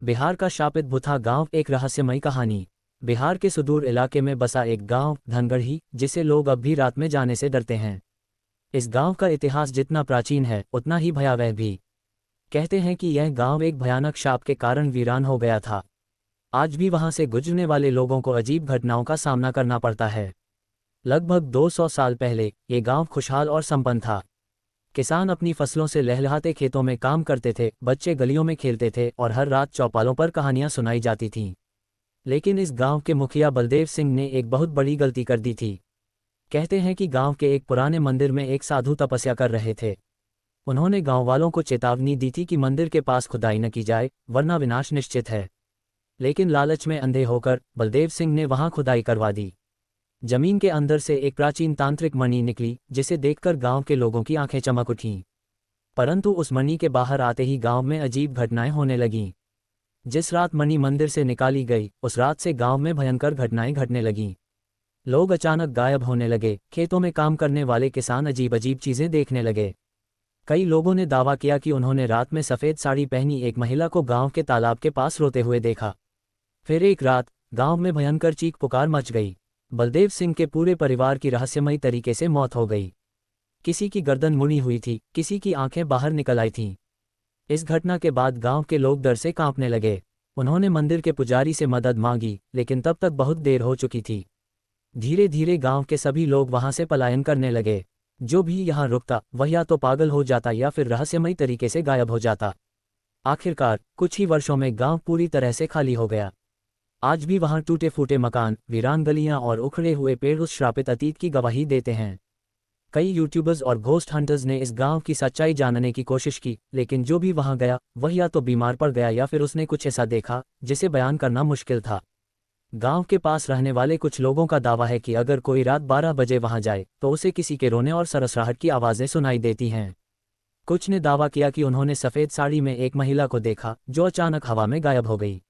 बिहार का शापित भुथा गांव, एक रहस्यमयी कहानी। बिहार के सुदूर इलाके में बसा एक गांव धनगढ़ी, जिसे लोग अब भी रात में जाने से डरते हैं। इस गांव का इतिहास जितना प्राचीन है उतना ही भयावह भी। कहते हैं कि यह गांव एक भयानक शाप के कारण वीरान हो गया था। आज भी वहां से गुजरने वाले लोगों को अजीब घटनाओं का सामना करना पड़ता है। लगभग 200 साल पहले ये गांव खुशहाल और संपन्न था। किसान अपनी फसलों से लहलहाते खेतों में काम करते थे, बच्चे गलियों में खेलते थे और हर रात चौपालों पर कहानियां सुनाई जाती थीं। लेकिन इस गांव के मुखिया बलदेव सिंह ने एक बहुत बड़ी गलती कर दी थी। कहते हैं कि गांव के एक पुराने मंदिर में एक साधु तपस्या कर रहे थे। उन्होंने गांव वालों को चेतावनी दी थी कि मंदिर के पास खुदाई न की जाए, वरना विनाश निश्चित है। लेकिन लालच में अंधे होकर बलदेव सिंह ने वहां खुदाई करवा दी। जमीन के अंदर से एक प्राचीन तांत्रिक मणि निकली, जिसे देखकर गांव के लोगों की आंखें चमक उठीं। परंतु उस मणि के बाहर आते ही गांव में अजीब घटनाएं होने लगीं। जिस रात मणि मंदिर से निकाली गई, उस रात से गांव में भयंकर घटनाएं घटने लगीं। लोग अचानक गायब होने लगे, खेतों में काम करने वाले किसान अजीब अजीब चीजें देखने लगे। कई लोगों ने दावा किया कि उन्होंने रात में सफ़ेद साड़ी पहनी एक महिला को गांव के तालाब के पास रोते हुए देखा। फिर एक रात गांव में भयंकर चीख पुकार मच गई। बलदेव सिंह के पूरे परिवार की रहस्यमयी तरीके से मौत हो गई। किसी की गर्दन मुड़ी हुई थी, किसी की आंखें बाहर निकल आई थीं। इस घटना के बाद गांव के लोग डर से कांपने लगे। उन्होंने मंदिर के पुजारी से मदद मांगी, लेकिन तब तक बहुत देर हो चुकी थी। धीरे धीरे गांव के सभी लोग वहां से पलायन करने लगे। जो भी यहां रुकता वह या तो पागल हो जाता या फिर रहस्यमयी तरीके से गायब हो जाता। आखिरकार कुछ ही वर्षों में गांव पूरी तरह से खाली हो गया। आज भी वहां टूटे फूटे मकान, वीरान गलियां और उखड़े हुए पेड़ उस श्रापित अतीत की गवाही देते हैं। कई यूट्यूबर्स और घोस्ट हंटर्स ने इस गांव की सच्चाई जानने की कोशिश की, लेकिन जो भी वहां गया वह या तो बीमार पड़ गया या फिर उसने कुछ ऐसा देखा जिसे बयान करना मुश्किल था। गांव के पास रहने वाले कुछ लोगों का दावा है कि अगर कोई रात 12 बजे वहां जाए तो उसे किसी के रोने और सरसराहट की आवाज़ें सुनाई देती हैं। कुछ ने दावा किया कि उन्होंने सफ़ेद साड़ी में एक महिला को देखा जो अचानक हवा में गायब हो गई।